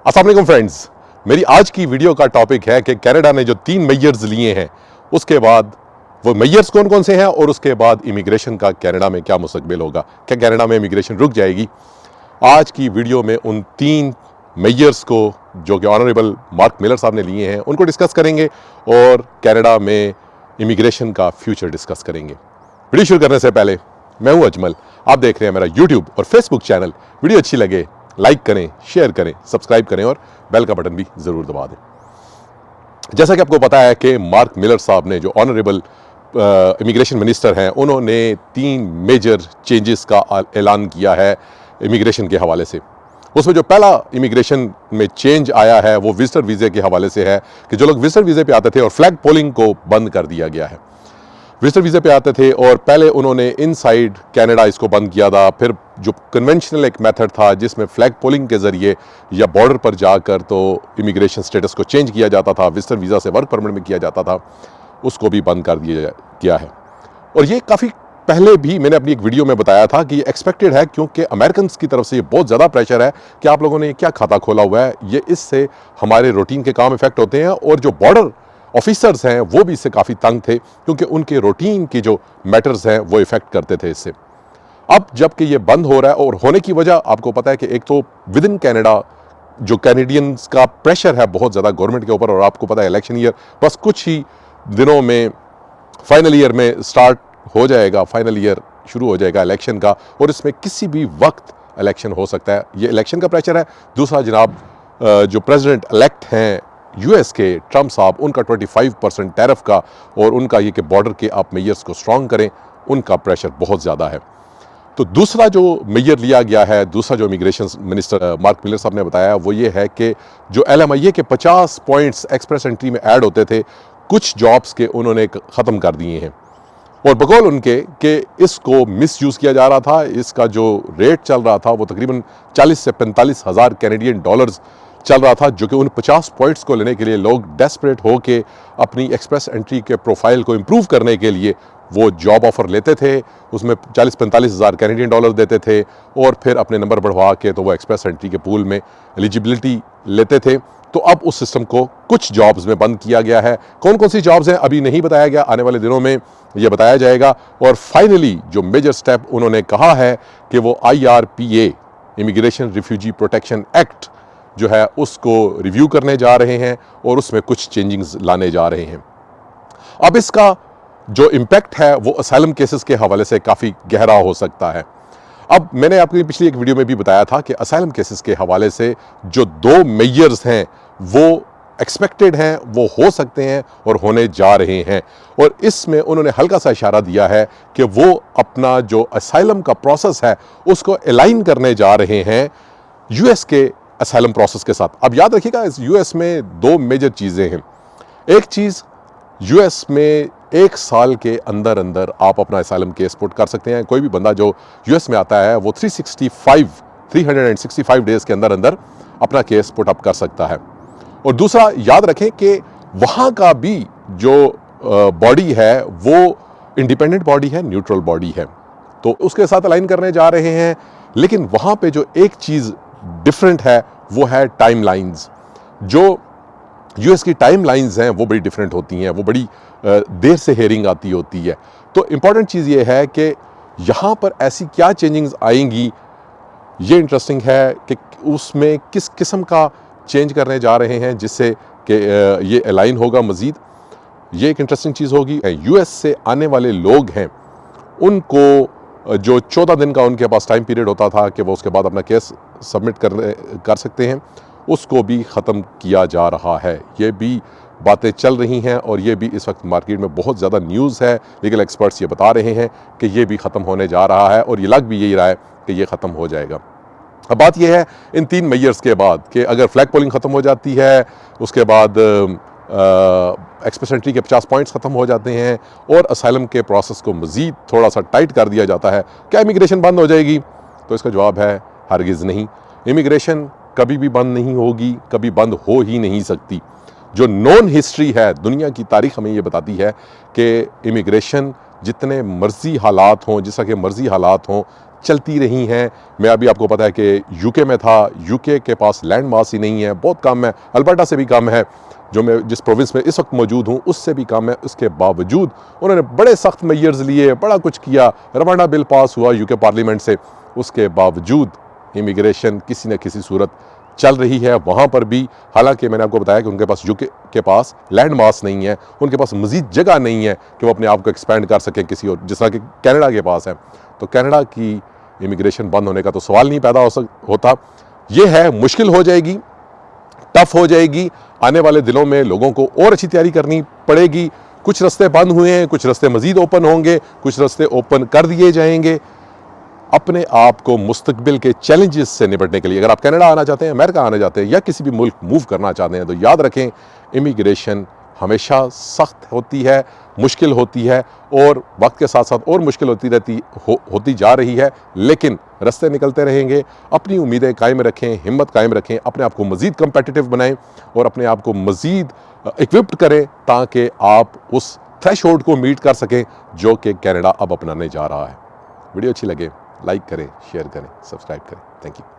अस्सलाम वालेकुम फ्रेंड्स, मेरी आज की वीडियो का टॉपिक है कि कनाडा ने जो 3 मेजर्स लिए हैं उसके बाद वो मेजर्स कौन कौन से हैं और उसके बाद इमिग्रेशन का कनाडा में क्या मुस्तकबिल होगा। क्या कनाडा में इमिग्रेशन रुक जाएगी? आज की वीडियो में उन 3 मेजर्स को जो कि ऑनरेबल मार्क मिलर साहब ने लिए हैं उनको डिस्कस करेंगे और कनाडा में इमिग्रेशन का फ्यूचर डिस्कस करेंगे। वीडियो शुरू करने से पहले मैं हूं अजमल, आप देख रहे हैं मेरा यूट्यूब और फेसबुक चैनल। वीडियो अच्छी लगे लाइक करें, शेयर करें, सब्सक्राइब करें और बेल का बटन भी ज़रूर दबा दें। जैसा कि आपको पता है कि मार्क मिलर साहब ने जो ऑनरेबल इमिग्रेशन मिनिस्टर हैं उन्होंने 3 मेजर चेंजेस का ऐलान किया है इमिग्रेशन के हवाले से। उसमें जो पहला इमिग्रेशन में चेंज आया है वो विजिटर वीज़े के हवाले से है कि जो लोग विजिटर वीज़े पे आते थे और फ्लैग पोलिंग को बंद कर दिया गया है। विजिटर वीज़े पे आते थे और पहले उन्होंने इनसाइड कनाडा इसको बंद किया था, फिर जो कन्वेंशनल एक मेथड था जिसमें फ्लैग पोलिंग के ज़रिए या बॉर्डर पर जाकर तो इमिग्रेशन स्टेटस को चेंज किया जाता था, विजिटर वीज़ा से वर्क परमिट में किया जाता था, उसको भी बंद कर दिया गया है। और ये काफ़ी पहले भी मैंने अपनी एक वीडियो में बताया था कि ये एक्सपेक्टेड है क्योंकि अमेरिकन की तरफ से ये बहुत ज़्यादा प्रेशर है कि आप लोगों ने क्या खाता खोला हुआ है, ये इससे हमारे रूटीन के काम इफेक्ट होते हैं। और जो बॉर्डर ऑफिसर्स हैं वो भी इससे काफ़ी तंग थे क्योंकि उनके रूटीन की जो मैटर्स हैं वो इफेक्ट करते थे इससे। अब जबकि ये बंद हो रहा है और होने की वजह आपको पता है कि एक तो विद इन कनाडा जो कैनेडियंस का प्रेशर है बहुत ज़्यादा गवर्नमेंट के ऊपर, और आपको पता है इलेक्शन ईयर बस कुछ ही दिनों में फाइनल ईयर में स्टार्ट हो जाएगा, फाइनल ईयर शुरू हो जाएगा इलेक्शन का, और इसमें किसी भी वक्त इलेक्शन हो सकता है। ये इलेक्शन का प्रेशर है। दूसरा जनाब जो प्रेसिडेंट इलेक्ट हैं यूएस के ट्रम्प साहब, उनका 25% टैरिफ का और उनका ये कि बॉर्डर के आप मेजर्स को स्ट्रॉन्ग करें, उनका प्रेशर बहुत ज़्यादा है। तो दूसरा जो मेजर लिया गया है, दूसरा जो इमिग्रेशन मिनिस्टर मार्क मिलर साहब ने बताया वो ये है कि जो LMIA के 50 पॉइंट्स एक्सप्रेस एंट्री में ऐड होते थे, कुछ जॉब्स के उन्होंने ख़त्म कर दिए हैं। और बकौल उनके कि इसको मिस यूज़ किया जा रहा था, इसका जो रेट चल रहा था वो तकरीबन 40 से 45 हज़ार कैनेडियन डॉलर्स चल रहा था, जो कि उन 50 पॉइंट्स को लेने के लिए लोग डेस्परेट हो के अपनी एक्सप्रेस एंट्री के प्रोफाइल को इम्प्रूव करने के लिए वो जॉब ऑफ़र लेते थे, उसमें 40-45 हज़ार कैनेडियन डॉलर देते थे और फिर अपने नंबर बढ़वा के तो वो एक्सप्रेस एंट्री के पूल में एलिजिबिलिटी लेते थे। तो अब उस सिस्टम को कुछ जॉब्स में बंद किया गया है। कौन कौन सी जॉब्स हैं अभी नहीं बताया गया, आने वाले दिनों में ये बताया जाएगा। और फाइनली जो मेजर स्टेप उन्होंने कहा है कि वो IRPA immigration refugee protection act जो है उसको रिव्यू करने जा रहे हैं और उसमें कुछ चेंजिंग्स लाने जा रहे हैं। अब इसका जो इम्पैक्ट है वो असाइलम केसेस के हवाले से काफ़ी गहरा हो सकता है। अब मैंने आपकी पिछली एक वीडियो में भी बताया था कि असाइलम केसेस के हवाले से जो 2 मेजर्स हैं वो एक्सपेक्टेड हैं, वो हो सकते हैं और होने जा रहे हैं। और इसमें उन्होंने हल्का सा इशारा दिया है कि वो अपना जो असाइलम का प्रोसेस है उसको अलाइन करने जा रहे हैं यूएस के असाइलम प्रोसेस के साथ। अब याद रखिएगा इस यूएस में 2 मेजर चीज़ें हैं। एक चीज़, यूएस में 1 साल के अंदर अंदर आप अपना असाइलम केस पुट कर सकते हैं। कोई भी बंदा जो यूएस में आता है वो 365 डेज़ के अंदर अंदर अपना केस पुट अप कर सकता है। और दूसरा याद रखें कि वहाँ का भी जो बॉडी है वो इंडिपेंडेंट बॉडी है, न्यूट्रल बॉडी है, तो उसके साथ अलाइन करने जा रहे हैं। लेकिन वहाँ पे जो एक चीज़ डिफरेंट है वो है टाइम लाइन्स। जो यूएस की टाइम लाइन्स हैं वो बड़ी डिफरेंट होती हैं, वो बड़ी देर से हेयरिंग आती होती है। तो इम्पॉर्टेंट चीज़ ये है कि यहाँ पर ऐसी क्या चेंजिंग्स आएंगी, ये इंटरेस्टिंग है कि उसमें किस किस्म का चेंज करने जा रहे हैं जिससे कि ये अलाइन होगा मज़ीद। ये एक इंटरेस्टिंग चीज़ होगी। यूएस से आने वाले लोग हैं उनको जो 14 दिन का उनके पास टाइम पीरियड होता था कि वो उसके बाद अपना केस सबमिट कर सकते हैं, उसको भी ख़त्म किया जा रहा है। ये भी बातें चल रही हैं और ये भी इस वक्त मार्केट में बहुत ज़्यादा न्यूज़ है। लीगल एक्सपर्ट्स ये बता रहे हैं कि ये भी ख़त्म होने जा रहा है और ये लग भी यही रहा है कि ये ख़त्म हो जाएगा। अब बात यह है इन 3 मेजर्स के बाद कि अगर फ्लैग पोलिंग ख़त्म हो जाती है, उसके बाद एक्सप्रेस एंट्री के 50 पॉइंट्स ख़त्म हो जाते हैं और असाइलम के प्रोसेस को मज़ीद थोड़ा सा टाइट कर दिया जाता है, क्या इमिग्रेशन बंद हो जाएगी? तो इसका जवाब है हरगिज़ नहीं। इमिग्रेशन कभी भी बंद नहीं होगी, कभी बंद हो ही नहीं सकती। जो नॉन हिस्ट्री है, दुनिया की तारीख हमें ये बताती है कि इमिग्रेशन जितने मर्जी हालात हों, जैसा कि मर्जी हालात हों, चलती रही हैं। मैं अभी आपको पता है कि यूके में था, यूके के पास लैंड मास ही नहीं है, बहुत कम है, अल्बर्टा से भी कम है, जो मैं जिस प्रोविंस में इस वक्त मौजूद हूँ उससे भी कम है। उसके बावजूद उन्होंने बड़े सख्त मेजर्स लिए, बड़ा कुछ किया, रवांडा बिल पास हुआ यूके पार्लियामेंट से, उसके बावजूद इमिग्रेशन किसी न किसी सूरत चल रही है वहाँ पर भी। हालांकि मैंने आपको बताया कि उनके पास यूके के पास लैंड मास नहीं है, उनके पास मजीद जगह नहीं है कि वो अपने आप को एक्सपेंड कर सकें किसी और, जिस तरह कि कनाडा के पास है। तो कनाडा की इमिग्रेशन बंद होने का तो सवाल नहीं पैदा होता। ये है, मुश्किल हो जाएगी, टफ हो जाएगी। आने वाले दिनों में लोगों को और अच्छी तैयारी करनी पड़ेगी। कुछ रास्ते बंद हुए हैं, कुछ रास्ते मजीद ओपन होंगे, कुछ रास्ते ओपन कर दिए जाएंगे। अपने आप को मुस्तकबिल के चैलेंजेस से निपटने के लिए अगर आप कनाडा आना चाहते हैं, अमेरिका आना चाहते हैं या किसी भी मुल्क मूव करना चाहते हैं, तो याद रखें इमिग्रेशन हमेशा सख्त होती है, मुश्किल होती है और वक्त के साथ साथ और मुश्किल होती जा रही है, लेकिन रास्ते निकलते रहेंगे। अपनी उम्मीदें कायम रखें, हिम्मत कायम रखें, अपने आप को मज़ीद कम्पेटिटिव बनाएं और अपने आप को मज़ीद इक्विप्ड करें ताकि आप उस थ्रेशहोल्ड को मीट कर सकें जो कि कनाडा अब अपनाने जा रहा है। वीडियो अच्छी लगे लाइक करें, शेयर करें, सब्सक्राइब करें। Thank you.